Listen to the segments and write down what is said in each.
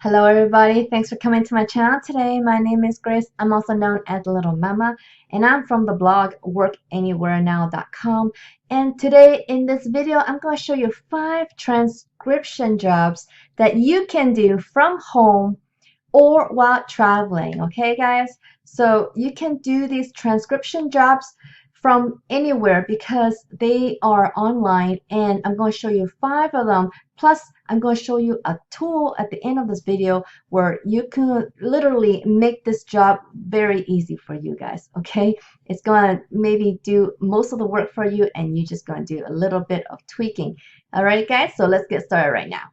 Hello everybody, thanks for coming to my channel today. My name is Grace. I'm also known as Littlemama, and I'm from the blog workanywherenow.com. And today in this video I'm going to show you 5 transcription jobs that you can do from home or while traveling. Okay guys, so you can do these transcription jobs from anywhere because they are online, and I'm going to show you 5 of them. Plus I'm going to show you a tool at the end of this video where you can literally make this job very easy for you guys. Okay, it's going to maybe do most of the work for you, and you're just going to do a little bit of tweaking. Alright guys, so let's get started right now.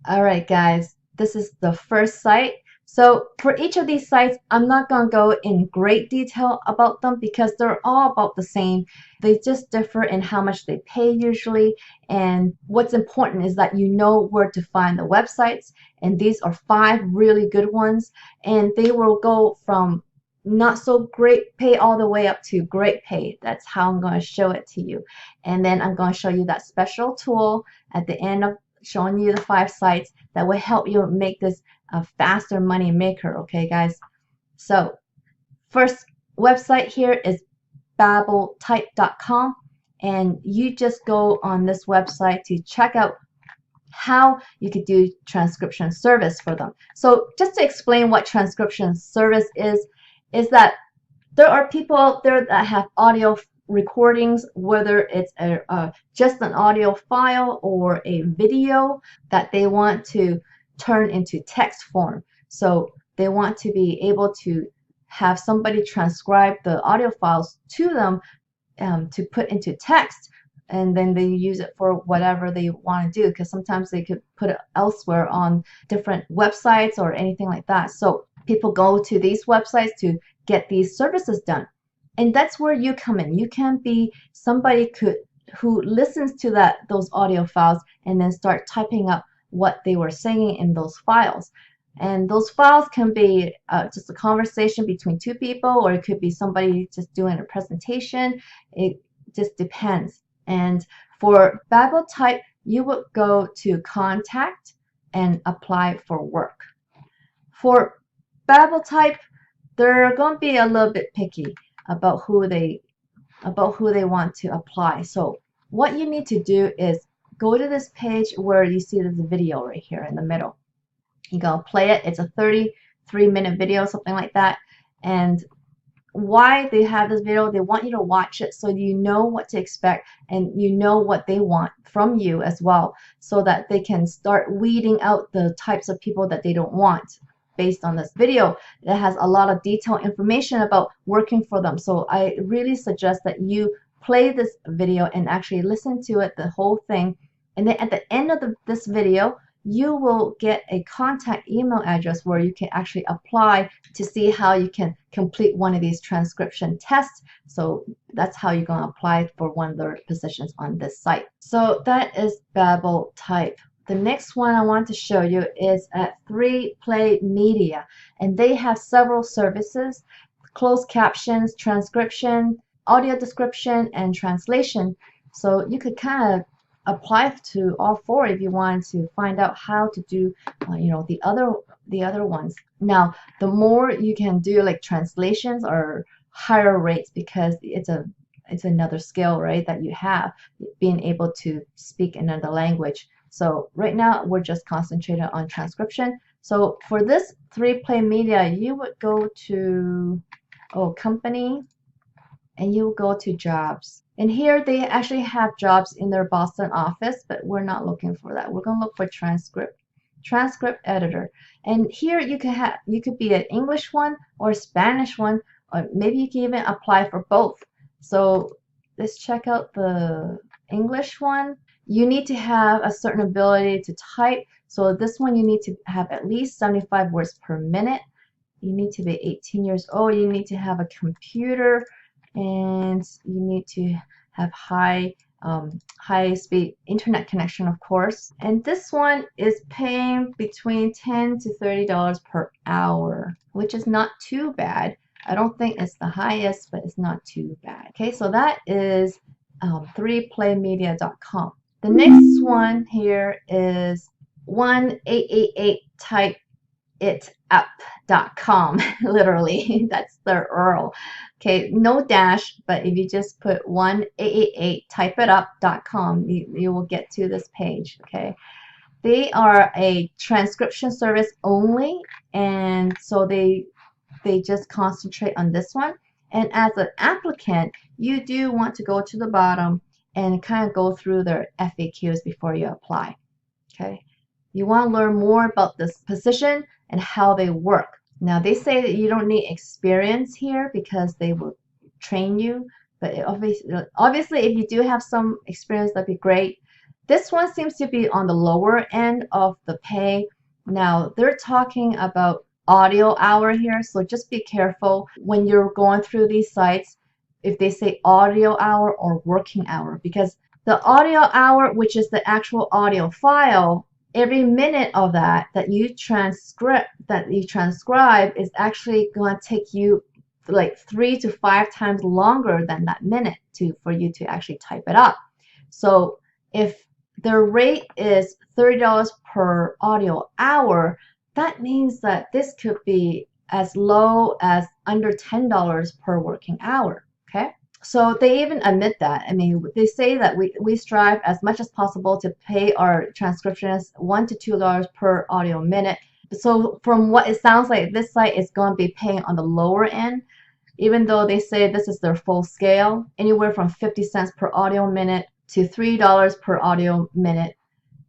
Alright guys, this is the first site. So for each of these sites, I'm not going to go in great detail about them because they're all about the same. They just differ in how much they pay usually, and what's important is that you know where to find the websites, and these are 5 really good ones, and they will go from not so great pay all the way up to great pay. That's how I'm going to show it to you. And then I'm going to show you that special tool at the end of showing you the 5 sites that will help you make this a faster money maker. Okay guys, so first website here is www.babeltypecom, and you just go on this website to check out how you could do transcription service for them. So just to explain what transcription service is that there are people out there that have audio recordings, whether it's just an audio file or a video that they want to turn into text form. So they want to be able to have somebody transcribe the audio files to them to put into text, and then they use it for whatever they want to do, because sometimes they could put it elsewhere on different websites or anything like that. So people go to these websites to get these services done. And that's where you come in. You can be somebody who listens to those audio files and then start typing up what they were saying in those files. And those files can be just a conversation between 2 people, or it could be somebody just doing a presentation. It just depends. And for BabelType, you would go to Contact and Apply for Work. For BabelType, they're going to be a little bit picky about who they want to apply. So what you need to do is go to this page where you see there's a video right here in the middle. You go play it. It's a 33-minute video, something like that. And why they have this video, they want you to watch it so you know what to expect and you know what they want from you as well, so that they can start weeding out the types of people that they don't want based on this video that has a lot of detailed information about working for them. So I really suggest that you play this video and actually listen to it, the whole thing, and then at the end of this video you will get a contact email address where you can actually apply to see how you can complete one of these transcription tests. So that's how you're going to apply for one of the positions on this site. So that is BabelType. The next one I want to show you is at 3Play Media, and they have several services: closed captions, transcription, audio description, and translation. So you could kind of apply to all 4 if you want to find out how to do the other ones. Now the more you can do, like translations, are higher rates because it's another skill, right, that you have, being able to speak another language. So right now we're just concentrating on transcription. So for this 3Play Media, you would go to company, and you will go to jobs. And here they actually have jobs in their Boston office, but we're not looking for that. We're going to look for transcript editor. And here you could be an English one or a Spanish one, or maybe you can even apply for both. So let's check out the English one. You need to have a certain ability to type. So this one you need to have at least 75 words per minute. You need to be 18 years old. You need to have a computer, and you need to have high speed internet connection, of course. And this one is paying between $10 to $30 per hour, which is not too bad. I don't think it's the highest, but it's not too bad. Okay, so that is 3playmedia.com. The next one here is 1888typeitup.com. Literally, that's their URL. Okay, no dash, but if you just put 1888typeitup.com, you will get to this page. Okay, they are a transcription service only, and so they just concentrate on this one. And as an applicant, you do want to go to the bottom and kind of go through their FAQs before you apply. Okay, you want to learn more about this position and how they work. Now they say that you don't need experience here because they will train you, but obviously if you do have some experience, that'd be great. This one seems to be on the lower end of the pay. Now they're talking about audio hour here, so just be careful when you're going through these sites if they say audio hour or working hour, because the audio hour, which is the actual audio file, every minute of that you transcribe is actually going to take you like 3 to 5 times longer than that minute for you to actually type it up. So if their rate is $30 per audio hour, that means that this could be as low as under $10 per working hour. Okay, so they even admit that. I mean, they say that we strive as much as possible to pay our transcriptionists $1 to $2 per audio minute. So from what it sounds like, this site is going to be paying on the lower end, even though they say this is their full scale, anywhere from 50 cents per audio minute to $3 per audio minute.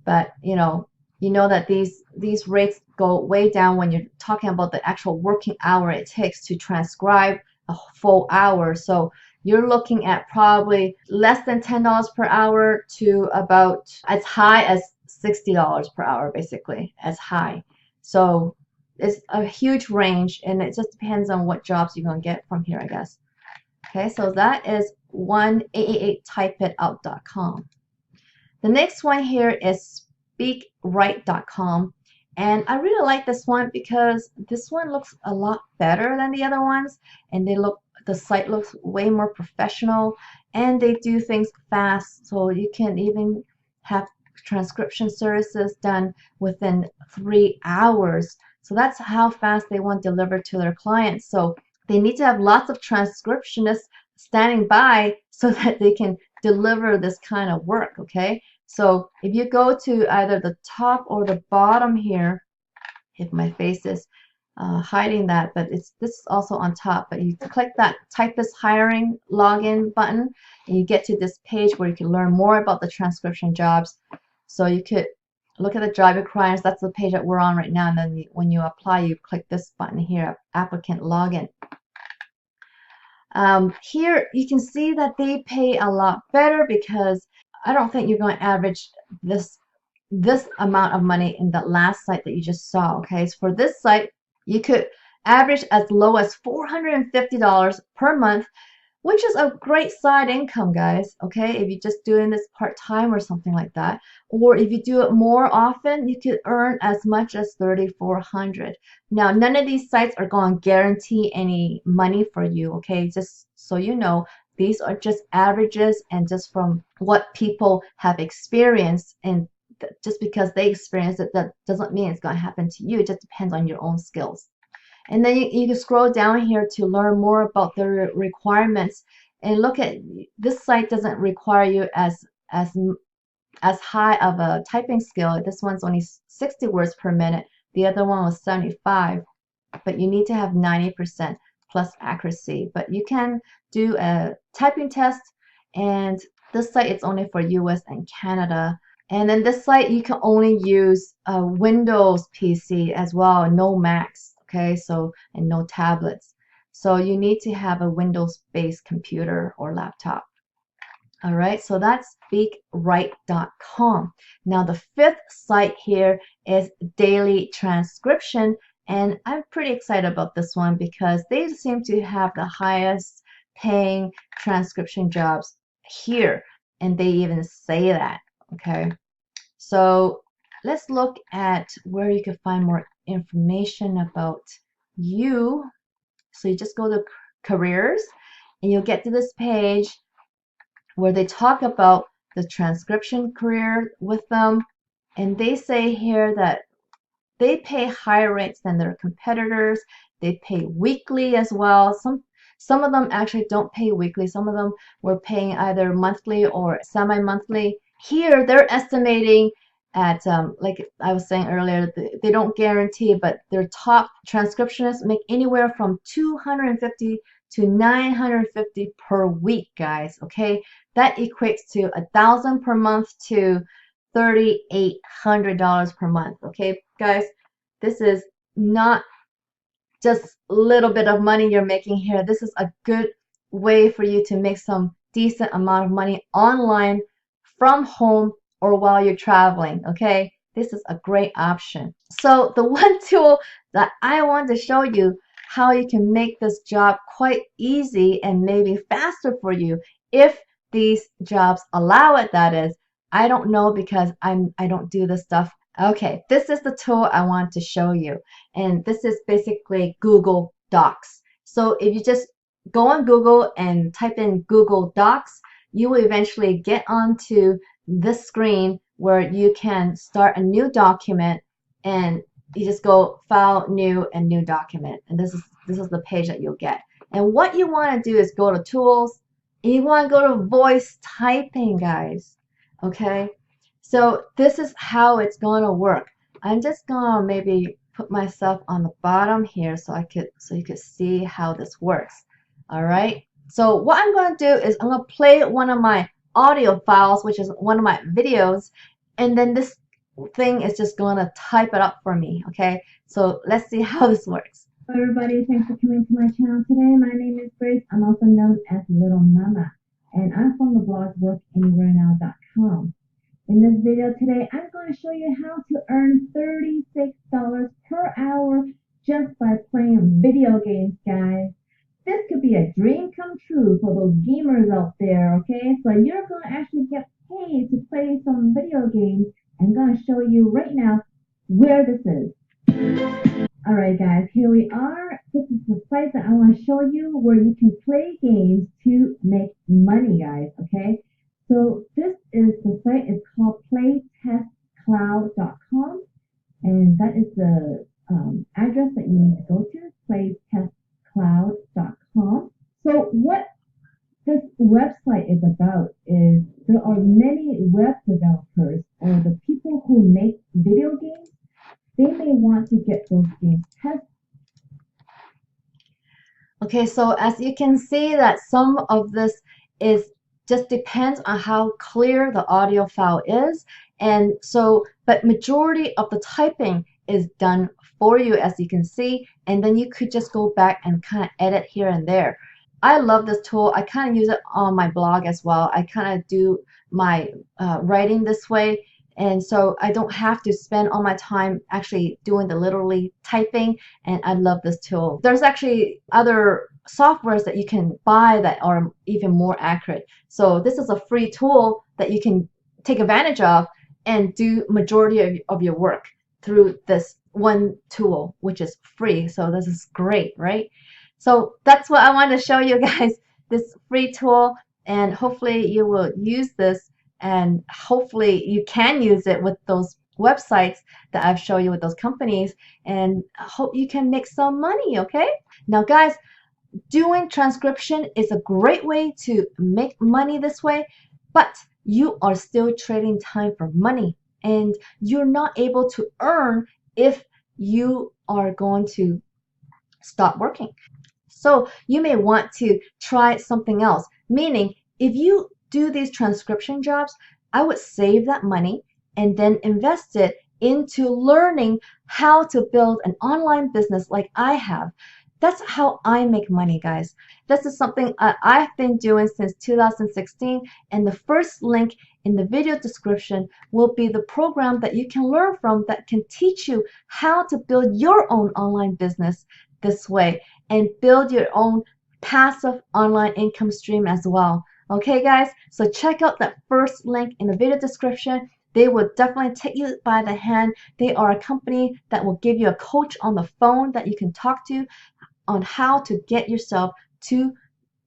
But you know that these rates go way down when you're talking about the actual working hour it takes to transcribe a full hour. So you're looking at probably less than $10 per hour to about as high as $60 per hour, basically, as high. So it's a huge range, and it just depends on what jobs you're going to get from here, I guess. Okay, so that is 1888typeitup.com. The next one here is wwwspeakwritecom, and I really like this one because this one looks a lot better than the other ones, and the site looks way more professional, and they do things fast, so you can even have transcription services done within 3 hours. So that's how fast they want delivered to their clients. So they need to have lots of transcriptionists standing by so that they can deliver this kind of work. Okay, so if you go to either the top or the bottom here, if my face is hiding that, but this is also on top, but you click that typist hiring login button and you get to this page where you can learn more about the transcription jobs. So you could look at the job requirements. That's the page that we're on right now, and then when you apply, you click this button here, applicant login. Here you can see that they pay a lot better because I don't think you're going to average this amount of money in that last site that you just saw. Okay, so for this site, you could average as low as $450 per month, which is a great side income, guys. Okay, if you're just doing this part-time or something like that, or if you do it more often, you could earn as much as $3,400. Now, none of these sites are going to guarantee any money for you. Okay, just so you know, these are just averages and just from what people have experienced, and just because they experienced it, that doesn't mean it's going to happen to you. It just depends on your own skills. And then you can scroll down here to learn more about the requirements, and look at this site doesn't require you as high of a typing skill. This one's only 60 words per minute. The other one was 75, but you need to have 90% plus accuracy. But you can do a typing test, and this site is only for US and Canada. And then this site you can only use a Windows PC as well, no Macs. Okay, so, and no tablets. So you need to have a Windows-based computer or laptop. All right, so that's speakwrite.com. Now the fifth site here is Daily Transcription, and I'm pretty excited about this one because they seem to have the highest paying transcription jobs here, and they even say that. Okay, so let's look at where you can find more information about you. So you just go to careers and you'll get to this page, where they talk about the transcription career with them. And they say here that they pay higher rates than their competitors. They pay weekly as well. Some of them actually don't pay weekly. Some of them were paying either monthly or semi-monthly. Here, they're estimating at, like I was saying earlier, they don't guarantee, but their top transcriptionists make anywhere from $250 to $950 per week, guys. Okay, that equates to $1,000 per month to $3,800 per month. Okay, guys, this is not just a little bit of money you're making here. This is a good way for you to make some decent amount of money online from home or while you're traveling. Okay, this is a great option. So the one tool that I want to show you how you can make this job quite easy and maybe faster for you if these jobs allow it, that is. I don't know because I don't do this stuff. Okay, this is the tool I want to show you, and this is basically Google Docs. So if you just go on Google and type in Google Docs, you will eventually get onto this screen where you can start a new document, and you just go File, New, and New Document, and this is the page that you'll get. And what you want to do is go to Tools, and you want to go to Voice Typing, guys. Okay, so this is how it's going to work. I'm just going to maybe put myself on the bottom here so you could see how this works. All right, so what I'm going to do is I'm going to play one of my audio files, which is one of my videos, and then this thing is just going to type it up for me. Okay, so let's see how this works. Hello everybody, thanks for coming to my channel today. My name is Grace. I'm also known as Littlemama, and I'm from the blog workanywherenow.com. In this video today, I'm going to show you how to earn $36 per hour just by playing video games, guys. This could be a dream come true for those gamers out there, okay? So you're going to actually get paid to play some video games. I'm going to show you right now where this is. Alright guys, here we are. This is the site that I want to show you where you can play games to make money, guys, okay? So this is the site. It's called playtestcloud.com, and that is the address that you need to go to, playtestcloud.com. So what this website is about is there are many web developers or the people who make video games. They may want to get those games tested. Okay, so as you can see that some of this is just depends on how clear the audio file is, and so but majority of the typing is done for you, as you can see, and then you could just go back and kind of edit here and there. I love this tool. I kind of use it on my blog as well. I kind of do my writing this way, and so I don't have to spend all my time actually doing the literally typing, and I love this tool. There's actually other softwares that you can buy that are even more accurate. So this is a free tool that you can take advantage of and do majority of your work through this one tool, which is free. So this is great, right? So that's what I want to show you guys, this free tool, and hopefully you will use this, and hopefully you can use it with those websites that I've shown you with those companies, and I hope you can make some money, okay? Now guys, doing transcription is a great way to make money this way, but you are still trading time for money, and you're not able to earn if you are going to stop working. So you may want to try something else, meaning if you do these transcription jobs, I would save that money and then invest it into learning how to build an online business like I have. That's how I make money, guys. This is something I've been doing since 2016, and the first link in the video description will be the program that you can learn from that can teach you how to build your own online business this way and build your own passive online income stream as well. Okay guys, so check out that first link in the video description. They will definitely take you by the hand. They are a company that will give you a coach on the phone that you can talk to on how to get yourself to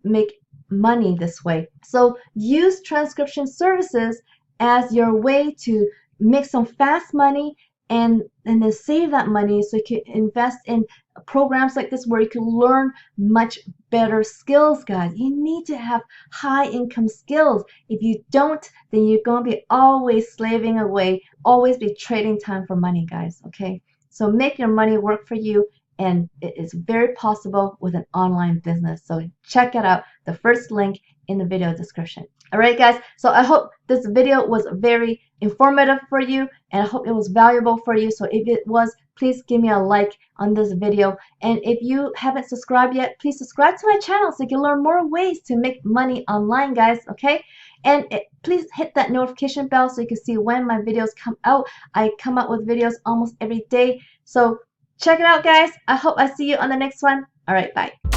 make money this way. So use transcription services as your way to make some fast money and then save that money so you can invest in programs like this where you can learn much better skills, guys. You need to have high income skills. If you don't, then you're going to be always slaving away, always be trading time for money, guys, okay? So make your money work for you, and it is very possible with an online business. So check it out, the first link in the video description. All right, guys, so I hope this video was very informative for you, and I hope it was valuable for you. So if it was, please give me a like on this video. And if you haven't subscribed yet, please subscribe to my channel so you can learn more ways to make money online, guys, okay? And please hit that notification bell so you can see when my videos come out. I come out with videos almost every day. So check it out, guys. I hope I see you on the next one. All right, bye.